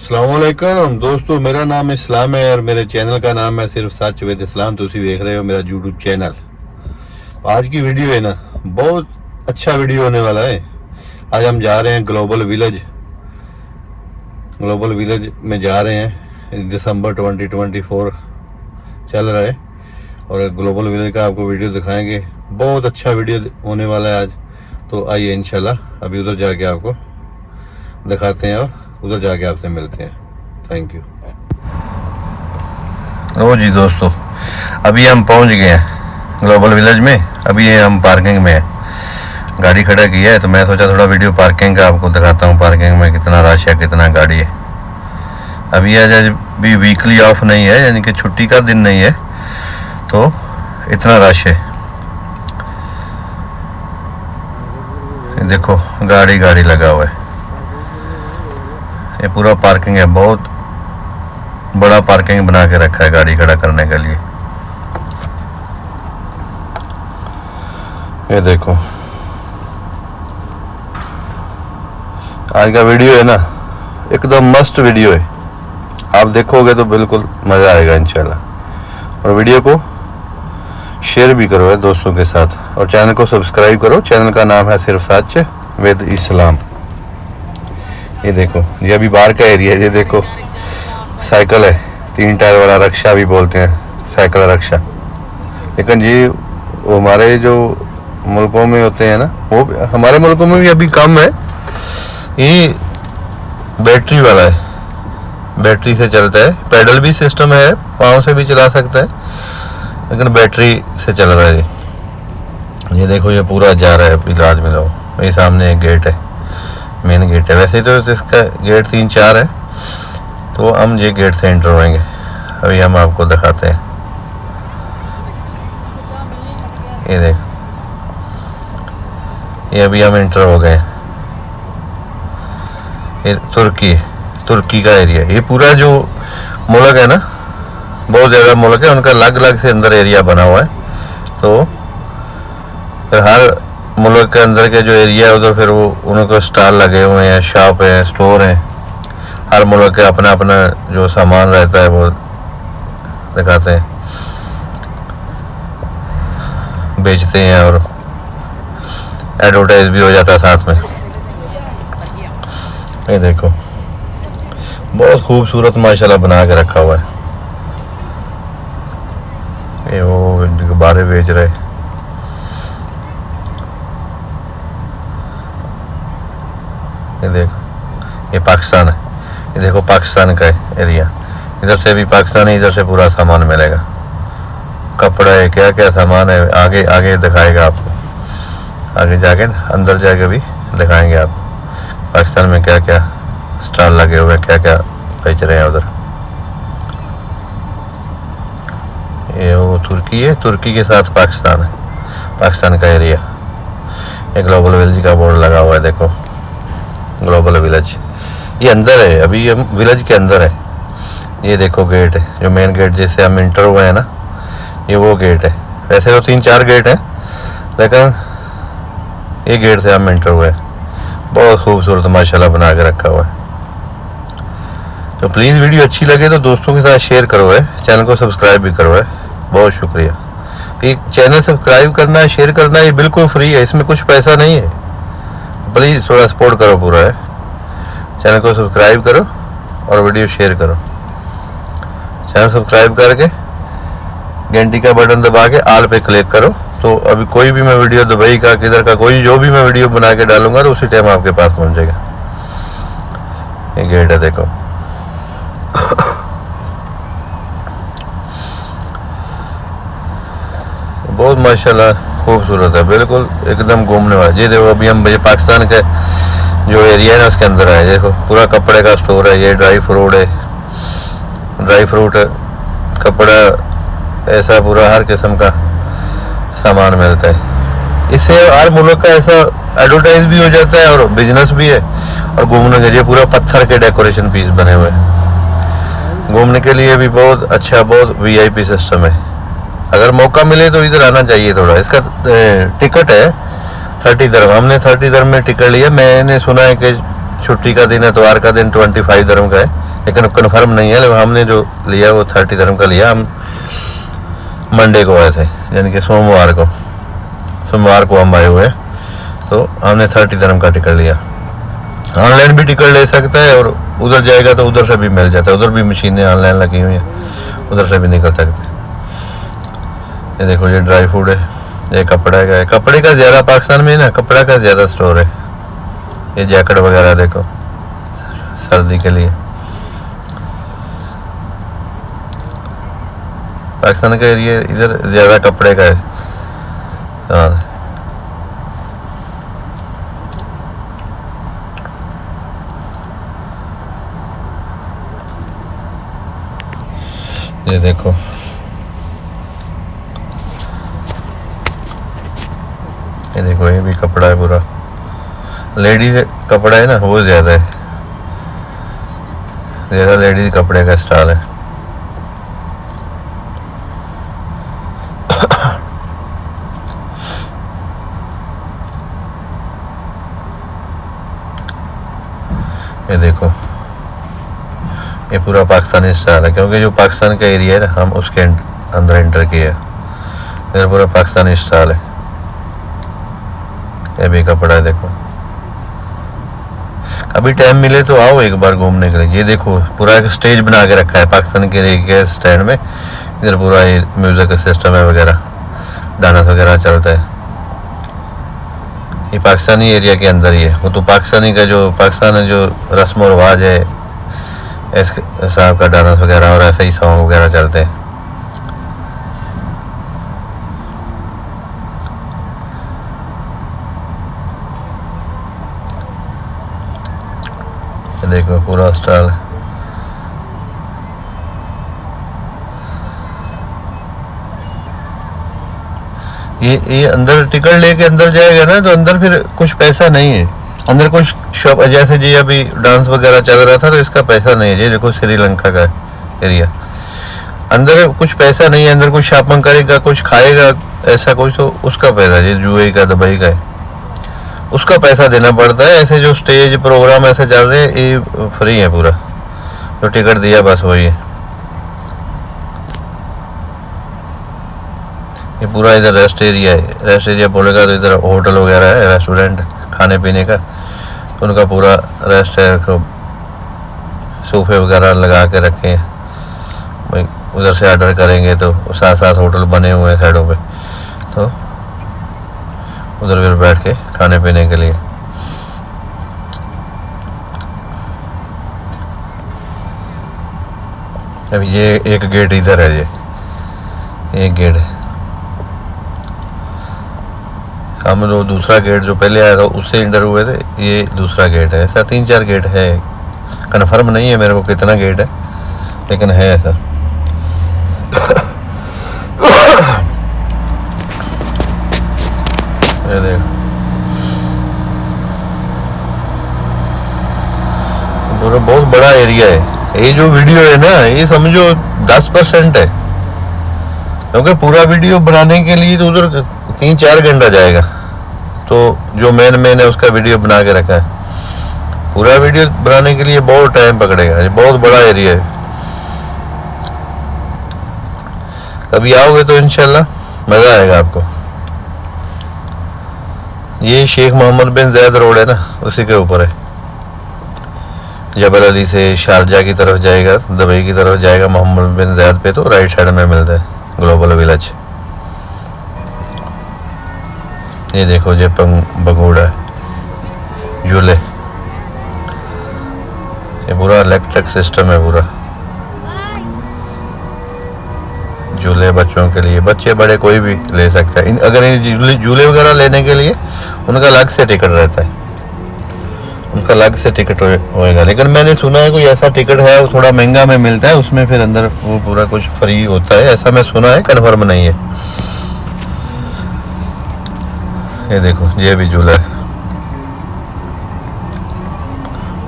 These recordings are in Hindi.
अस्सलामुअलैकुम दोस्तों, मेरा नाम इस्लाम है और मेरे चैनल का नाम है सिर्फ सच विद इस्लाम। तुसी देख रहे हो मेरा यूट्यूब चैनल। आज की वीडियो है ना, बहुत अच्छा वीडियो होने वाला है। आज हम जा रहे हैं ग्लोबल विलेज में जा रहे हैं। दिसंबर 2024 चल रहा है और ग्लोबल विलेज का आपको वीडियो दिखाएंगे। बहुत अच्छा वीडियो होने वाला है आज। तो आइए इंशाल्लाह अभी उधर जाके आपको दिखाते हैं और उधर जाके आपसे मिलते हैं। Thank you. ओ जी दोस्तों, अभी हम पहुंच गए हैं ग्लोबल विलेज में। अभी ये हम पार्किंग में है, गाड़ी खड़ा किया है। तो मैं सोचा थोड़ा वीडियो पार्किंग का आपको दिखाता हूँ, पार्किंग में कितना रश है, कितना गाड़ी है। अभी आज भी वीकली ऑफ नहीं है, यानी कि छुट्टी का दिन नहीं है, तो इतना रश है। देखो गाड़ी लगा हुआ है। ये पूरा पार्किंग है, बहुत बड़ा पार्किंग बना के रखा है गाड़ी खड़ा करने के लिए। ये देखो, आज का वीडियो है ना एकदम मस्त वीडियो है। आप देखोगे तो बिल्कुल मज़ा आएगा इंशाल्लाह। और वीडियो को शेयर भी करो है दोस्तों के साथ, और चैनल को सब्सक्राइब करो। चैनल का नाम है सिर्फ सच विद इस्लाम। ये देखो, ये अभी बाहर का एरिया है। ये देखो साइकिल है, 3 टायर वाला रक्षा भी बोलते हैं, साइकिल रक्षा। लेकिन ये हमारे जो मुल्कों में होते हैं ना, वो हमारे मुल्कों में भी अभी कम है। ये बैटरी वाला है, बैटरी से चलता है। पैडल भी सिस्टम है, पाँव से भी चला सकता है, लेकिन बैटरी से चल रहा है। ये देखो, ये पूरा जा रहा है इलाज में। लो ये सामने एक गेट है, मेन गेट है। वैसे तो इसका गेट 3-4 है, तो हम ये गेट से एंटर होएंगे। अभी हम आपको दिखाते हैं। ये देख, ये अभी हम एंटर हो गए। ये तुर्की का एरिया। ये पूरा जो मुल्क है ना, बहुत ज़्यादा मुल्क है, उनका अलग अलग से अंदर एरिया बना हुआ है। तो फिर हर मुल्क के अंदर के जो एरिया है उधर फिर वो उनको स्टॉल लगे हुए हैं, शॉप है, स्टोर हैं। हर मुल्क के अपना अपना जो सामान रहता है वो दिखाते हैं, बेचते हैं, और एडवर्टाइज भी हो जाता है साथ में। ये देखो, बहुत खूबसूरत माशाल्लाह बना के रखा हुआ है। ये वो गुब्बारे बेच रहे। ये देखो, ये पाकिस्तान है। ये देखो पाकिस्तान का एरिया। इधर से भी पाकिस्तान है, इधर से पूरा सामान मिलेगा। कपड़ा है, क्या क्या सामान है, आगे आगे दिखाएगा आपको। आगे जाके अंदर जाके भी दिखाएंगे आपको पाकिस्तान में क्या क्या स्टॉल लगे हुए हैं, क्या क्या बेच रहे हैं उधर। ये वो तुर्की है, तुर्की के साथ पाकिस्तान है, पाकिस्तान का एरिया। ये ग्लोबल विलेज का बोर्ड लगा हुआ है, देखो ग्लोबल विलेज। ये अंदर है, अभी हम विलेज के अंदर है। ये देखो गेट है, जो मेन गेट जैसे हम इंटर हुए हैं ना, ये वो गेट है। वैसे तो 3-4 गेट हैं, लेकिन ये गेट से हम इंटर हुए। बहुत खूबसूरत माशाल्लाह बना के रखा हुआ है। तो प्लीज़ वीडियो अच्छी लगे तो दोस्तों के साथ शेयर करो है, चैनल को सब्सक्राइब भी करो है। बहुत शुक्रिया। ये चैनल सब्सक्राइब करना है, शेयर करना है, ये बिल्कुल फ्री है, इसमें कुछ पैसा नहीं है। प्लीज़ थोड़ा सपोर्ट करो पूरा है। चैनल को सब्सक्राइब करो और वीडियो शेयर करो। चैनल सब्सक्राइब करके घंटी का बटन दबा के ऑल पे क्लिक करो, तो अभी कोई भी मैं वीडियो, दुबई का किधर का कोई जो भी मैं वीडियो बना के डालूंगा तो उसी टाइम आपके पास पहुंच जाएगा। ये गेट है, देखो बहुत माशाल्लाह खूबसूरत है, बिल्कुल एकदम घूमने वाला। ये देखो, अभी हम पाकिस्तान के जो एरिया है ना उसके अंदर है। देखो पूरा कपड़े का स्टोर है। ये ड्राई फ्रूट है, ड्राई फ्रूट है, कपड़ा, ऐसा पूरा हर किस्म का सामान मिलता है। इससे हर मुल्क का ऐसा एडवर्टाइज भी हो जाता है और बिजनेस भी है। और घूमने के लिए पूरा पत्थर के डेकोरेशन पीस बने हुए हैं, घूमने के लिए भी बहुत अच्छा, बहुत VIP सिस्टम है। अगर मौका मिले तो इधर आना चाहिए थोड़ा। इसका टिकट है 30 दरम। हमने 30 दरम में टिकट लिया। मैंने सुना है कि छुट्टी का दिन, इतवार का दिन 25 दरम का है, लेकिन कन्फर्म नहीं है। हमने जो लिया वो 30 दिरहम का लिया। हम मंडे को आए थे, यानी कि सोमवार को हम आए हुए, तो हमने 30 दिरहम का टिकट लिया। ऑनलाइन भी टिकट ले सकता है, और उधर जाएगा तो उधर से भी मिल जाता है। उधर भी मशीनें ऑनलाइन लगी हुई हैं, उधर से भी निकल सकते हैं। ये देखो, ये ड्राई फूड है, ये कपड़ा का है। कपड़े का ज़्यादा पाकिस्तान में ना, कपड़ा का ज़्यादा स्टोर है। ये जैकेट वगैरह देखो, सर्दी के लिए। पाकिस्तान का एरिया इधर ज़्यादा कपड़े का है। हाँ, ये देखो, ये देखो, ये भी कपड़ा है पूरा। लेडीज कपड़ा है ना, वो ज़्यादा है, ज़्यादा लेडीज कपड़े का स्टाइल है। ये देखो, ये पूरा पाकिस्तानी स्टाइल है, क्योंकि जो पाकिस्तान का एरिया है ना, हम उसके अंदर एंटर किया। ये पूरा पाकिस्तानी स्टाइल है। ये भी कपड़ा है, देखो। अभी टाइम मिले तो आओ एक बार घूमने के लिए। ये देखो, पूरा एक स्टेज बना के रखा है पाकिस्तान के एरिया के स्टैंड में। इधर पूरा ये म्यूज़िक का सिस्टम है वगैरह, डांस वगैरह चलता है। ये पाकिस्तानी एरिया के अंदर ही है। वो तो पाकिस्तानी का जो पाकिस्तान है, जो रस्म और रिवाज है, इस हिसाब का डांस वगैरह और ऐसे ही सॉन्ग वगैरह चलते हैं। देखो, पूरा स्टाइल है। ये अंदर टिकट लेके अंदर जाएगा ना, तो अंदर फिर कुछ पैसा नहीं है। अंदर कुछ शॉप, जैसे जी अभी डांस वगैरह चल रहा था, तो इसका पैसा नहीं है। ये देखो, श्रीलंका का एरिया, अंदर कुछ पैसा नहीं है। अंदर कुछ शॉपिंग करेगा, कुछ खाएगा, ऐसा कुछ, तो उसका पैसा, ये यूएई का, दुबई का है, उसका पैसा देना पड़ता है। ऐसे जो स्टेज प्रोग्राम ऐसे चल रहे हैं, ये फ्री है पूरा। जो टिकट दिया बस वही है। ये पूरा इधर रेस्ट एरिया है। रेस्ट एरिया बोलेगा तो इधर होटल वगैरह है, रेस्टोरेंट, खाने पीने का, तो उनका पूरा रेस्ट है। सोफे वगैरह लगा के रखे हैं, भाई उधर से ऑर्डर करेंगे तो साथ साथ होटल बने हुए हैं साइडों पे, तो उधर फिर बैठ के खाने पीने के लिए। अब ये एक गेट इधर है, ये एक गेट है। हम लोग दूसरा गेट जो पहले आया था उससे इंटर हुए थे, ये दूसरा गेट है। ऐसा 3-4 गेट है, कन्फर्म नहीं है मेरे को कितना गेट है, लेकिन है ऐसा। ये देखो, पूरा बहुत बड़ा एरिया है। ये जो वीडियो है ना, ये समझो 10% है, क्योंकि पूरा वीडियो बनाने के लिए तो उधर 3-4 घंटा जाएगा। तो जो मेन है उसका वीडियो बना के रखा है। पूरा वीडियो बनाने के लिए बहुत टाइम पकड़ेगा। ये बहुत बड़ा एरिया है। कभी आओगे तो इंशाल्लाह मज़ा आएगा आपको। ये शेख मोहम्मद बिन ज़ायद रोड है ना, उसी के ऊपर है। जबल अली से शारजा की तरफ जाएगा, दुबई की तरफ जाएगा मोहम्मद बिन ज़ायद पे, तो राइट साइड में मिलता है ग्लोबल विलेज। ये देखो, ये बगोड़ा है, झूले, ये पूरा इलेक्ट्रिक सिस्टम है पूरा। झूले बच्चों के लिए, बच्चे बड़े कोई भी ले सकता है। अगर ये झूले वगैरह लेने के लिए उनका अलग से टिकट रहता है, उनका अलग से टिकट होएगा। लेकिन मैंने सुना है कोई ऐसा टिकट है, वो थोड़ा महंगा में मिलता है, उसमें फिर अंदर वो पूरा कुछ फ्री होता है, ऐसा मैं सुना है, कन्फर्म नहीं है। ये देखो, ये भी झूला है।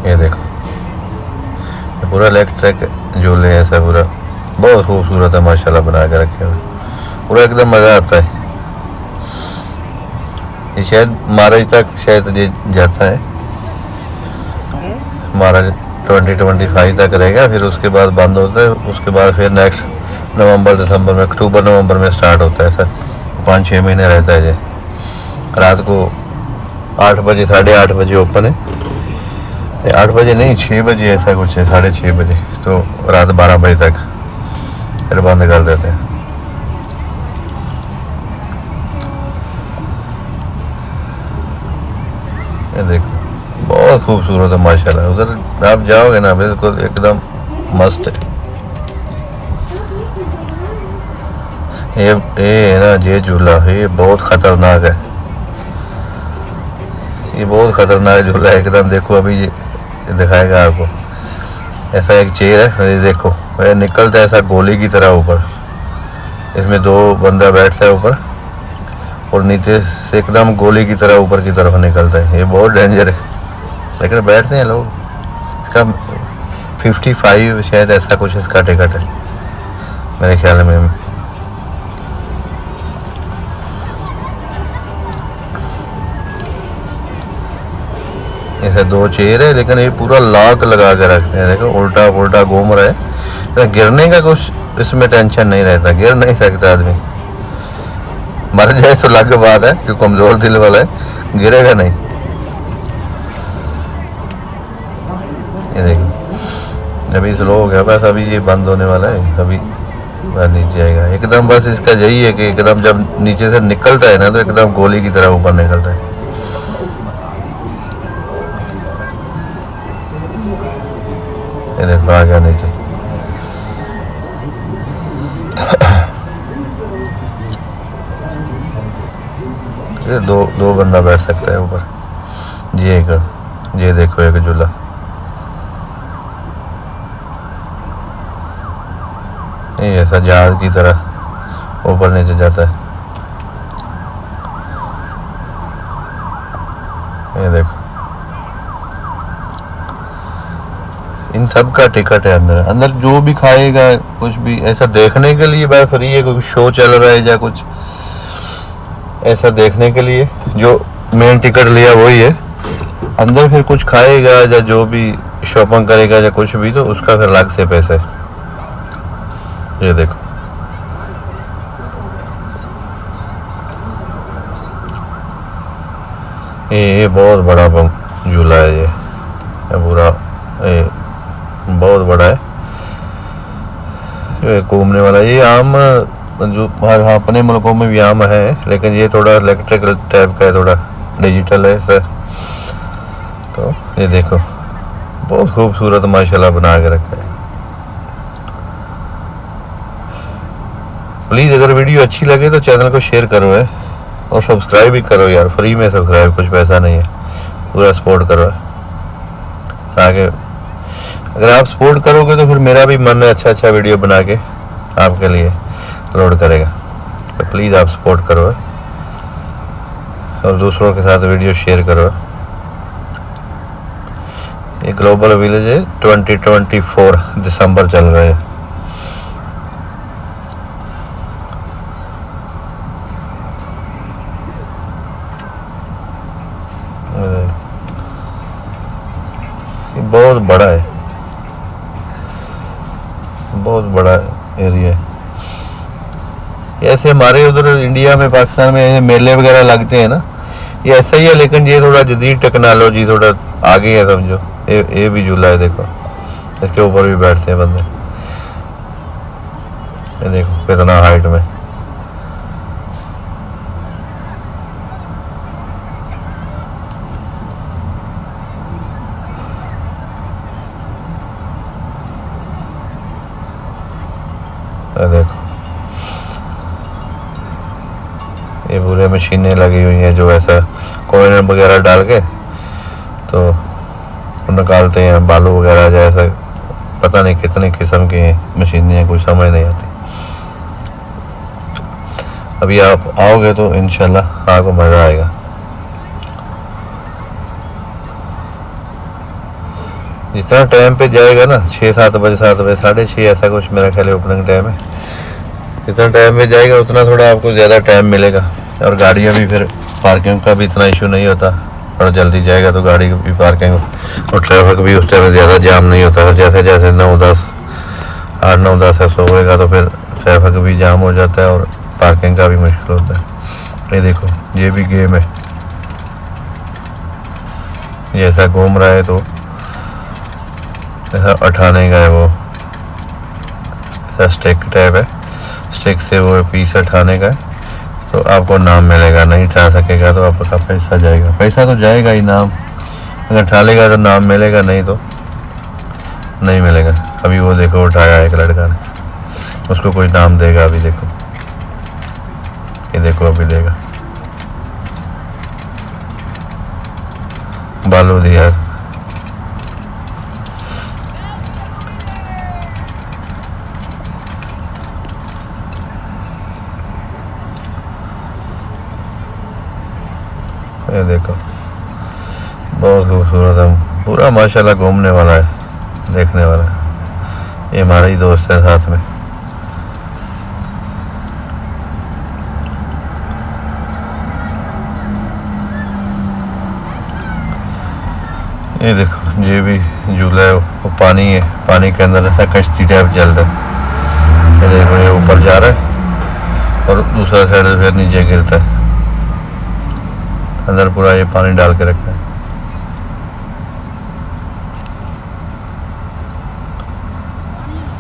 ये देखो, ये पूरा इलेक्ट्रिक झूले ऐसा पूरा बहुत खूबसूरत है, माशाल्लाह बना के रखे हुए, पूरा एकदम मज़ा आता है। ये शायद महाराज तक शायद ये जाता है, महाराज 2025 तक रहेगा, फिर उसके बाद बंद होता है। उसके बाद फिर नेक्स्ट नवंबर दिसंबर में, अक्टूबर नवंबर में स्टार्ट होता है सर। 5-6 महीने रहता है ये। रात को 8 बजे 8:30 बजे ओपन है, 8 बजे नहीं 6 बजे ऐसा कुछ है, 6:30 बजे, तो रात 12 बजे तक फिर बंद कर देते हैं। ये देखो बहुत खूबसूरत है माशाल्लाह। उधर आप जाओगे ना बिल्कुल एकदम मस्त है। ये है ना, ये झूला ये बहुत खतरनाक है, ये बहुत खतरनाक झूला है एकदम। देखो अभी ये दिखाएगा आपको। ऐसा एक चेयर है, ये देखो ये निकलता है ऐसा गोली की तरह ऊपर। इसमें 2 बंदा बैठता है ऊपर और नीचे से एकदम गोली की तरह ऊपर की तरफ निकलता है। ये बहुत डेंजर है, लेकिन बैठते हैं लोग। इसका 55 शायद ऐसा कुछ इसका टिकट है मेरे ख्याल में। ऐसे 2 चेयर है, लेकिन ये पूरा लॉक लगा के रखते हैं। देखो उल्टा उल्टा घूम रहा है, तो गिरने का कुछ इसमें टेंशन नहीं रहता। गिर नहीं सकता आदमी, मर जाए तो अलग बात है कि कमजोर दिल वाला है, गिरेगा नहीं। ये देखो अभी स्लो हो गया, बस अभी ये बंद होने वाला है, अभी नीचे आएगा एकदम। बस इसका यही है कि एकदम जब नीचे से निकलता है ना, तो एकदम गोली की तरह ऊपर निकलता है। ये देखो आ गया नीचे। ये दो बंदा बैठ सकता है ऊपर। ये देखो एक झूला, ये ऐसा जहाज की तरह ऊपर नीचे जाता है। ये देखो इन सब का टिकट है। अंदर जो भी खाएगा कुछ भी ऐसा देखने के लिए भाई फ्री है। कोई शो चल रहा है या कुछ ऐसा देखने के लिए जो मेन टिकट लिया वही है। अंदर फिर कुछ खाएगा या जो भी शॉपिंग करेगा या कुछ भी, तो उसका फिर अलग से पैसा है। ये देखो ये बहुत बड़ा झूला है। ये पूरा बहुत बड़ा है, ये घूमने वाला। ये आम जो हर अपने मुल्कों में भी आम है, लेकिन ये थोड़ा इलेक्ट्रिकल टाइप का है, थोड़ा डिजिटल है सर। तो ये देखो बहुत खूबसूरत माशाल्लाह बना के रखा है। प्लीज़ अगर वीडियो अच्छी लगे तो चैनल को शेयर करो है, और सब्सक्राइब भी करो यार, फ्री में सब्सक्राइब, कुछ पैसा नहीं है, पूरा सपोर्ट करो ताकि अगर आप सपोर्ट करोगे तो फिर मेरा भी मन है अच्छा वीडियो बना के आपके लिए अपलोड करेगा। तो प्लीज़ आप सपोर्ट करो और दूसरों के साथ वीडियो शेयर करो। ये ग्लोबल विलेज है, 2024 दिसंबर चल रहा है। ये बहुत बड़ा है, बहुत बड़ा एरिया है। ऐसे हमारे उधर इंडिया में, पाकिस्तान में मेले वगैरह लगते हैं ना, ये ऐसा ही है, लेकिन ये थोड़ा जदीद टेक्नोलॉजी थोड़ा आगे है समझो। ये भी झूला है, देखो इसके ऊपर भी बैठते हैं बंदे। ये देखो कितना हाइट में। देखो ये पूरे मशीनें लगी हुई हैं जो ऐसा कॉइन वगैरह डाल के तो निकालते हैं, बालू वगैरह जैसा, पता नहीं कितने किस्म की मशीनें हैं, कुछ समझ नहीं आती। अभी आप आओगे तो इंशाल्लाह आपको मज़ा आएगा। जितना टाइम पे जाएगा ना, 6-7 बजे, 7 बजे, 6:30 ऐसा कुछ मेरा ख्याल है ओपनिंग टाइम है। जितना टाइम पे जाएगा उतना थोड़ा आपको ज़्यादा टाइम मिलेगा, और गाड़ियाँ भी फिर पार्किंग का भी इतना इशू नहीं होता, थोड़ा जल्दी जाएगा तो गाड़ी भी पार्किंग और ट्रैफिक भी उस टाइम ज़्यादा जाम नहीं होता। और जैसे जैसे 9-10 8-9-10 ऐसा होएगा तो फिर ट्रैफिक भी जाम हो जाता है और पार्किंग का भी मुश्किल होता है। ये देखो ये भी गेम है, ये ऐसा घूम रहा है तो ऐसा उठाने का है, वो ऐसा स्टिक टाइप है, स्टिक से वो पीस उठाने का है तो आपको नाम मिलेगा। नहीं उठा सकेगा तो आपका पैसा जाएगा। पैसा तो जाएगा ही, नाम अगर उठा लेगा तो नाम मिलेगा, नहीं तो नहीं मिलेगा। अभी वो देखो उठाया एक लड़का ने, उसको कोई नाम देगा अभी। देखो ये देखो अभी देगा, बालू दिया। ये देखो बहुत खूबसूरत है, पूरा माशाल्लाह घूमने वाला है, देखने वाला है। ये हमारे ही दोस्त है साथ में। ये देखो ये भी झूला है, वो पानी है, पानी के अंदर ऐसा कश्ती टाइप चलता है। ये देखो ये ऊपर जा रहा है और दूसरा साइड से फिर नीचे गिरता है। अंदर पूरा ये पानी डाल के रखा है।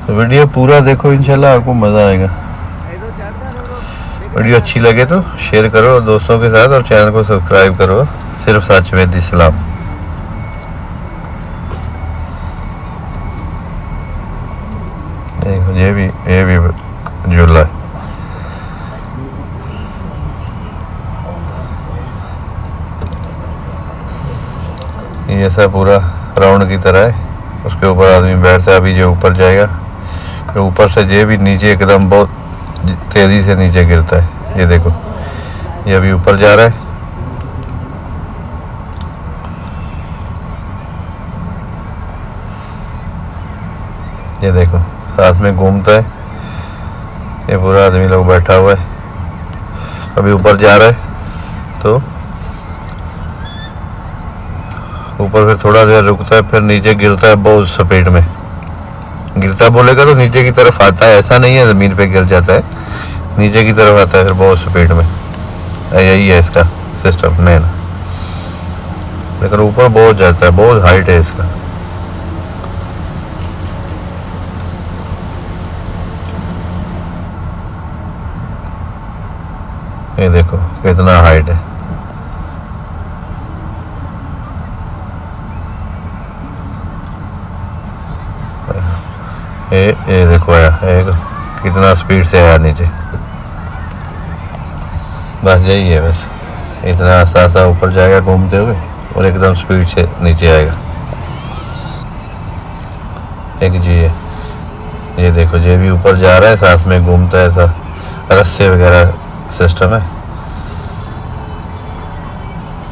तो वीडियो पूरा देखो, इंशाल्लाह आपको मज़ा आएगा। वीडियो अच्छी लगे तो शेयर करो और दोस्तों के साथ, और चैनल को सब्सक्राइब करो। सिर्फ सच वेद इस्लाम। देखो ये भी झूला है। ये ऐसा पूरा राउंड की तरह है, उसके ऊपर आदमी बैठता है। अभी जो ऊपर जाएगा तो ऊपर से ये भी नीचे एकदम बहुत तेज़ी से नीचे गिरता है। ये देखो ये अभी ऊपर जा रहा है। ये देखो साथ में घूमता है। ये पूरा आदमी लोग बैठा हुआ है, अभी ऊपर जा रहा है तो ऊपर फिर थोड़ा देर रुकता है, फिर नीचे गिरता है बहुत स्पीड में। गिरता बोलेगा तो नीचे की तरफ आता है, ऐसा नहीं है ज़मीन पे गिर जाता है, नीचे की तरफ आता है फिर बहुत स्पीड में। यही है इसका सिस्टम मेन, लेकिन ऊपर बहुत जाता है, बहुत हाइट है इसका। ये देखो कितना हाइट है। ये देखो आया कितना स्पीड से आया नीचे। बस यही है, बस इतना आसा ऊपर जाएगा घूमते हुए और एकदम स्पीड से नीचे आएगा। एक जी है, ये देखो ये भी ऊपर जा रहा है, साथ में घूमता है, ऐसा रस्से वगैरह सिस्टम है।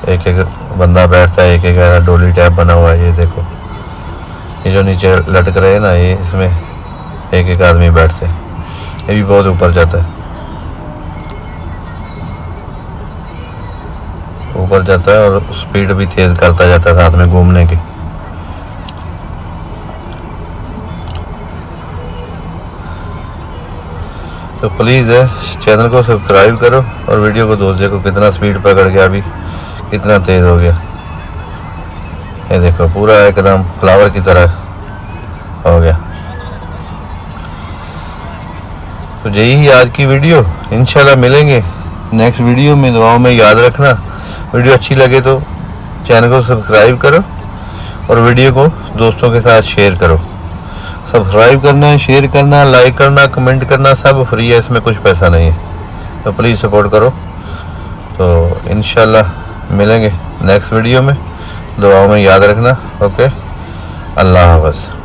एक एक बंदा बैठता है, एक एक ऐसा डोली टाइप बना हुआ है। ये देखो ये जो नीचे लटक रहे हैं ना, ये इसमें एक एक आदमी बैठते हैं। ये भी बहुत ऊपर जाता है, ऊपर जाता है और स्पीड भी तेज करता जाता है साथ में घूमने की। तो प्लीज़ है चैनल को सब्सक्राइब करो और वीडियो को दोस्त देखो कितना स्पीड पकड़ गया, अभी कितना तेज हो गया। ये देखो पूरा एकदम फ्लावर की तरह हो गया। तो यही आज की वीडियो, इंशाल्लाह मिलेंगे नेक्स्ट वीडियो में। दुआओं में याद रखना। वीडियो अच्छी लगे तो चैनल को सब्सक्राइब करो और वीडियो को दोस्तों के साथ शेयर करो। सब्सक्राइब करना, शेयर करना, लाइक करना, कमेंट करना सब फ्री है, इसमें कुछ पैसा नहीं है। तो प्लीज़ सपोर्ट करो। तो इंशाल्लाह मिलेंगे नेक्स्ट वीडियो में। दुआओं में याद रखना। ओके, अल्लाह हाफ़िज़।